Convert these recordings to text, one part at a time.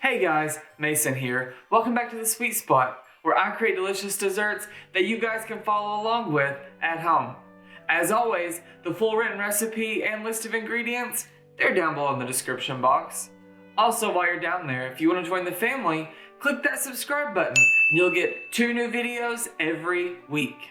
Hey guys, Mason here. Welcome back to the Sweet Spot, where I create delicious desserts that you guys can follow along with at home. As always, the full written recipe and list of ingredients, they're down below in the description box. Also, while you're down there, if you want to join the family, click that subscribe button and you'll get 2 new videos every week.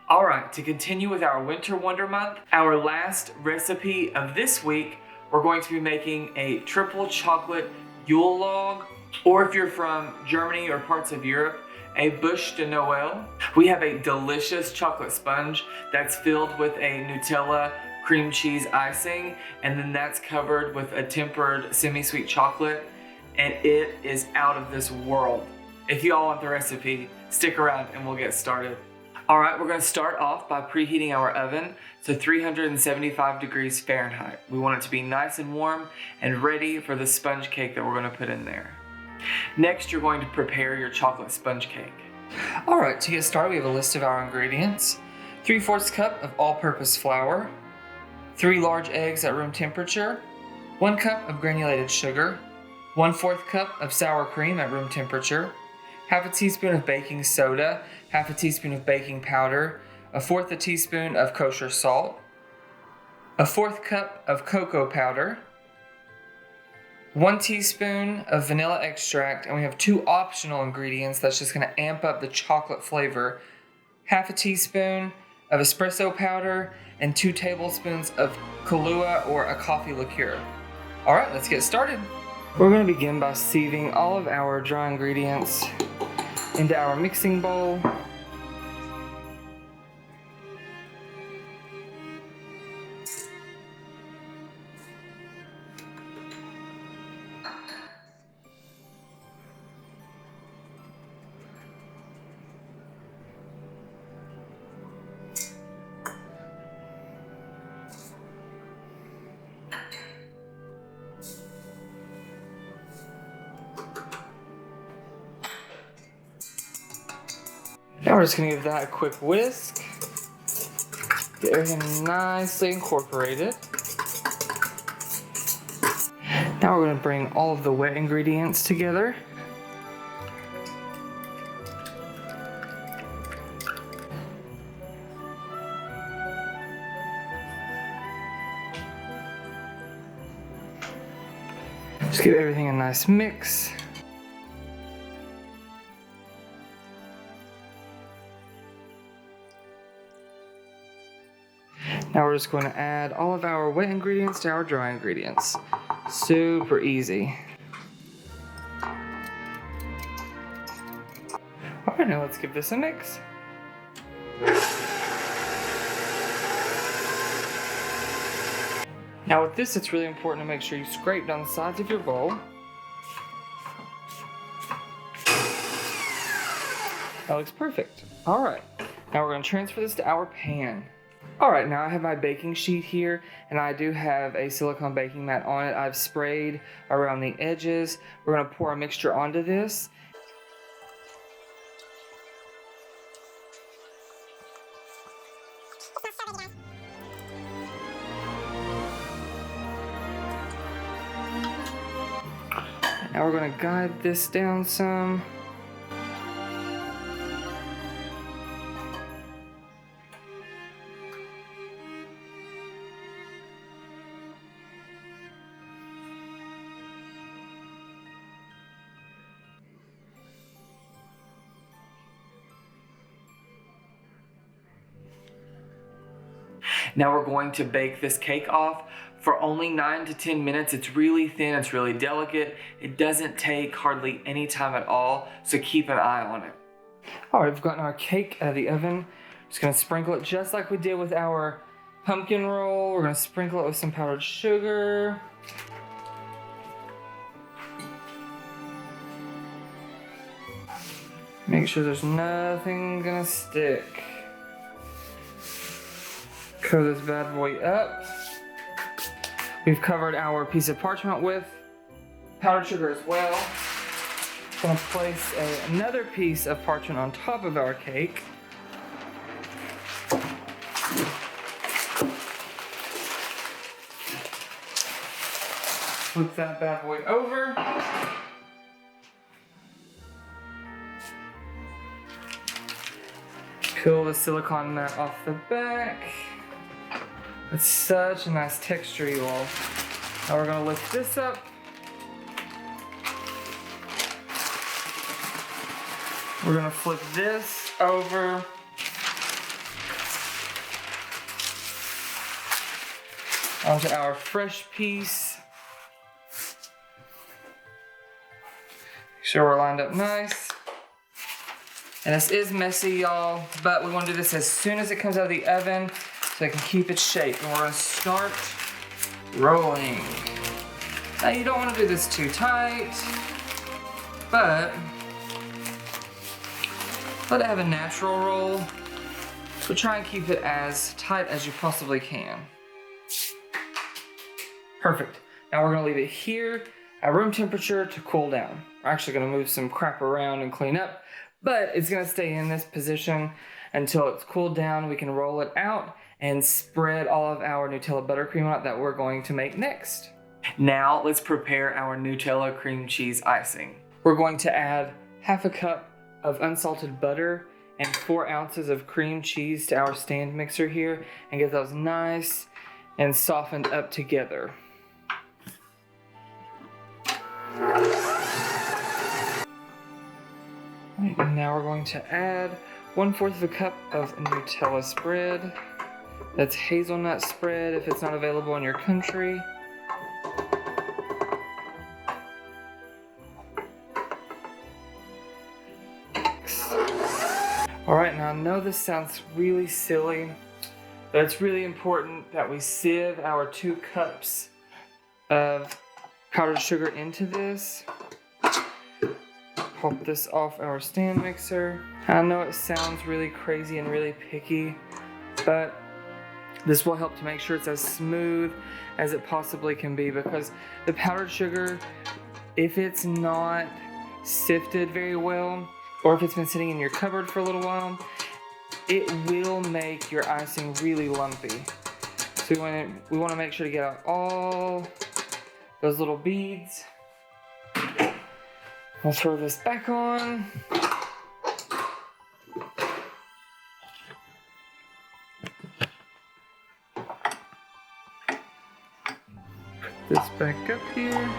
Alright, to continue with our Winter Wonder Month, our last recipe of this week, we're going to be making a triple chocolate Yule log, or if you're from Germany or parts of Europe, a Buche De Noel. We have a delicious chocolate sponge that's filled with a Nutella cream cheese icing, and then that's covered with a tempered semi-sweet chocolate, and it is out of this world. If you all want the recipe, stick around and we'll get started. Alright, we're going to start off by preheating our oven to 375 degrees Fahrenheit. We want it to be nice and warm and ready for the sponge cake that we're going to put in there. Next, you're going to prepare your chocolate sponge cake. Alright, to get started, we have a list of our ingredients. 3/4 cup of all-purpose flour, 3 large eggs at room temperature, 1 cup of granulated sugar, 1/4 cup of sour cream at room temperature, 1/2 teaspoon of baking soda, 1/2 teaspoon of baking powder, 1/4 teaspoon of kosher salt, 1/4 cup of cocoa powder, 1 teaspoon of vanilla extract, and we have 2 optional ingredients that's just going to amp up the chocolate flavor, 1/2 teaspoon of espresso powder, and 2 tablespoons of Kahlua or a coffee liqueur. Alright, let's get started. We're going to begin by sieving all of our dry ingredients into our mixing bowl. Now we're just going to give that a quick whisk. Get everything nicely incorporated. Now we're going to bring all of the wet ingredients together. Just give everything a nice mix. Now we're just going to add all of our wet ingredients to our dry ingredients. Super easy. Alright, now let's give this a mix. Now with this, it's really important to make sure you scrape down the sides of your bowl. That looks perfect. Alright, now we're going to transfer this to our pan. Alright, now I have my baking sheet here, and I do have a silicone baking mat on it. I've sprayed around the edges. We're going to pour a mixture onto this. Now we're going to guide this down some. Now we're going to bake this cake off for only 9 to 10 minutes. It's really thin, it's really delicate. It doesn't take hardly any time at all, so keep an eye on it. Alright, we've gotten our cake out of the oven. Just gonna sprinkle it just like we did with our pumpkin roll. We're gonna sprinkle it with some powdered sugar. Make sure there's nothing gonna stick. Cover this bad boy up. We've covered our piece of parchment with powdered sugar as well. I'm going to place another piece of parchment on top of our cake. Flip that bad boy over. Peel the silicone mat off the back. It's such a nice texture, you all. Now we're gonna lift this up. We're gonna flip this over. Onto our fresh piece. Make sure we're lined up nice. And this is messy, y'all, but we want to do this as soon as it comes out of the oven so it can keep its shape. And we're gonna start rolling. Now you don't want to do this too tight, but let it have a natural roll. So try and keep it as tight as you possibly can. Perfect. Now we're gonna leave it here at room temperature to cool down. We're actually gonna move some crap around and clean up, but it's gonna stay in this position until it's cooled down. We can roll it out and spread all of our Nutella buttercream on it that we're going to make next. Now let's prepare our Nutella cream cheese icing. We're going to add half a cup of unsalted butter and 4 ounces of cream cheese to our stand mixer here and get those nice and softened up together. And now we're going to add 1/4 of a cup of Nutella spread. That's hazelnut spread if it's not available in your country. Alright, now I know this sounds really silly, but it's really important that we sieve our 2 cups of powdered sugar into this. Pop this off our stand mixer. I know it sounds really crazy and really picky, but this will help to make sure it's as smooth as it possibly can be, because the powdered sugar, if it's not sifted very well, or if it's been sitting in your cupboard for a little while, it will make your icing really lumpy. So we want to make sure to get out all those little beads. We'll throw this back on. Put this back up here.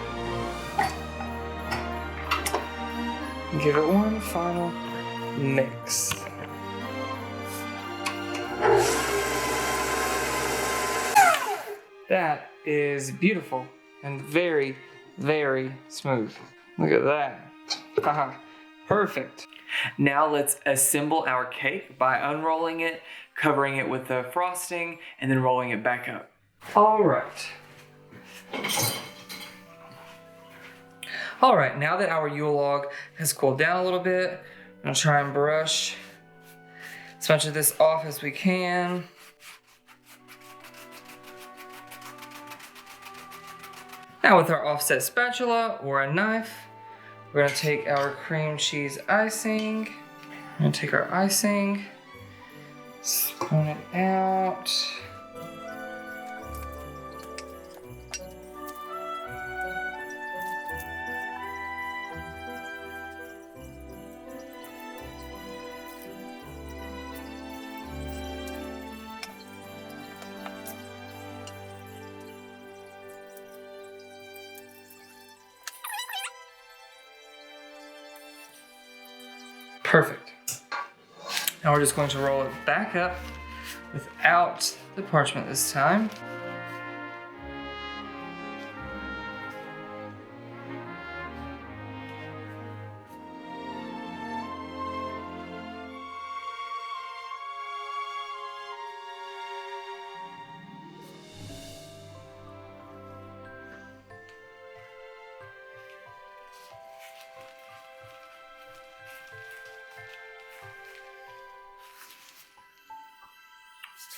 Give it one final mix. That is beautiful and very, very smooth. Look at that. Haha, perfect. Now let's assemble our cake by unrolling it, covering it with the frosting, and then rolling it back up. All right. All right, now that our Yule log has cooled down a little bit, I'm gonna try and brush as much of this off as we can. Now with our offset spatula or a knife, we're gonna take our cream cheese icing. We're gonna take our icing, spoon it out. Perfect. Now we're just going to roll it back up without the parchment this time.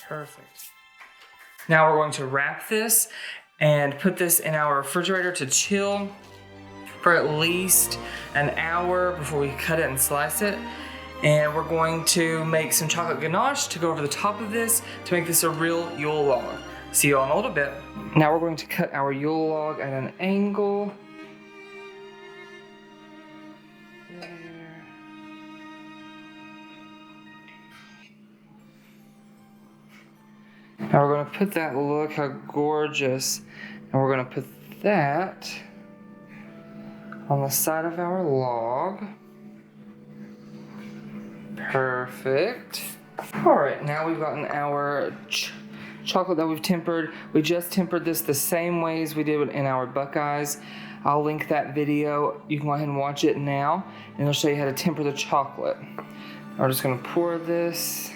Perfect. Now we're going to wrap this and put this in our refrigerator to chill for at least an hour before we cut it and slice it. And we're going to make some chocolate ganache to go over the top of this to make this a real Yule log. See you all in a little bit. Now we're going to cut our Yule log at an angle. Now we're going to put that, look how gorgeous. And we're going to put that on the side of our log. Perfect. Alright, now we've gotten our chocolate that we've tempered. We just tempered this the same way as we did in our Buckeyes. I'll link that video. You can go ahead and watch it now, and it'll show you how to temper the chocolate. We're just going to pour this.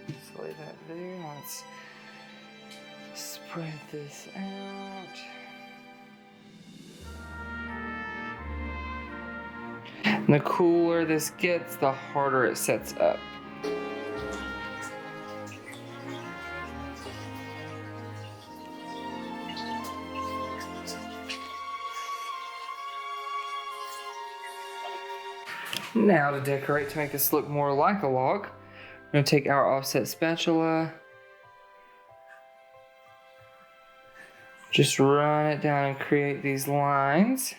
Just lay that there. Now let's spread this out. And the cooler this gets, the harder it sets up. Now to decorate, to make this look more like a log, we're going to take our offset spatula, just run it down and create these lines.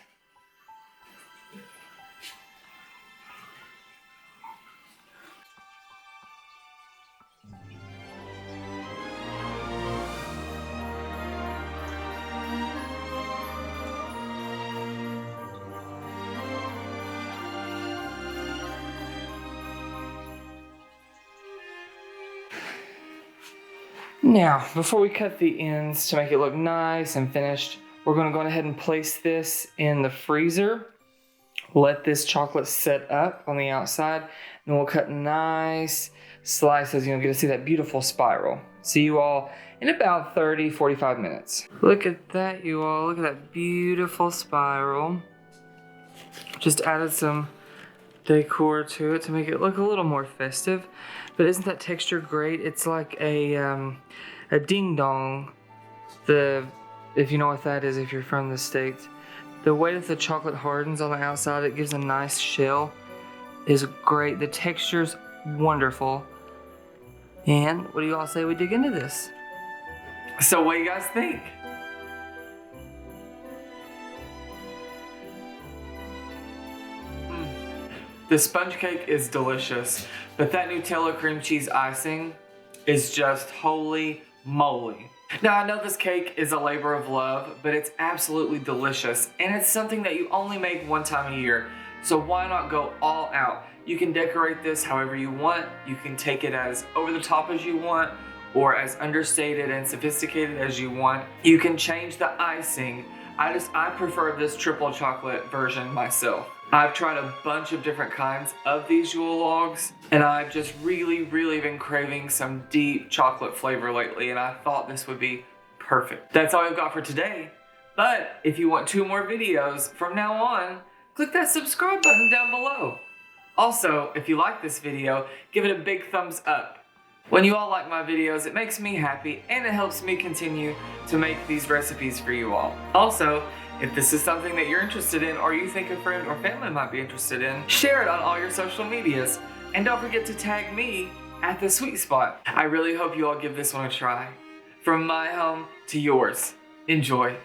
Now, before we cut the ends to make it look nice and finished, we're going to go ahead and place this in the freezer. Let this chocolate set up on the outside, and we'll cut nice slices. You'll get to see that beautiful spiral. See you all in about 30-45 minutes. Look at that, you all. Look at that beautiful spiral. Just added some decor to it to make it look a little more festive. But isn't that texture great? It's like a ding dong. If you know what that is, if you're from the States. The way that the chocolate hardens on the outside, it gives a nice shell, is great. The texture's wonderful. And what do you all say we dig into this? So what do you guys think? The sponge cake is delicious, but that Nutella cream cheese icing is just holy moly. Now I know this cake is a labor of love, but it's absolutely delicious, and it's something that you only make one time a year, so why not go all out? You can decorate this however you want. You can take it as over the top as you want, or as understated and sophisticated as you want. You can change the icing. I prefer this triple chocolate version myself. I've tried a bunch of different kinds of these Yule logs, and I've just really been craving some deep chocolate flavor lately, and I thought this would be perfect. That's all I've got for today, but if you want 2 more videos from now on, click that subscribe button down below. Also, if you like this video, give it a big thumbs up. When you all like my videos, it makes me happy, and it helps me continue to make these recipes for you all. Also, if this is something that you're interested in, or you think a friend or family might be interested in, share it on all your social medias. And don't forget to tag me at The Sweet Spot. I really hope you all give this one a try. From my home to yours. Enjoy.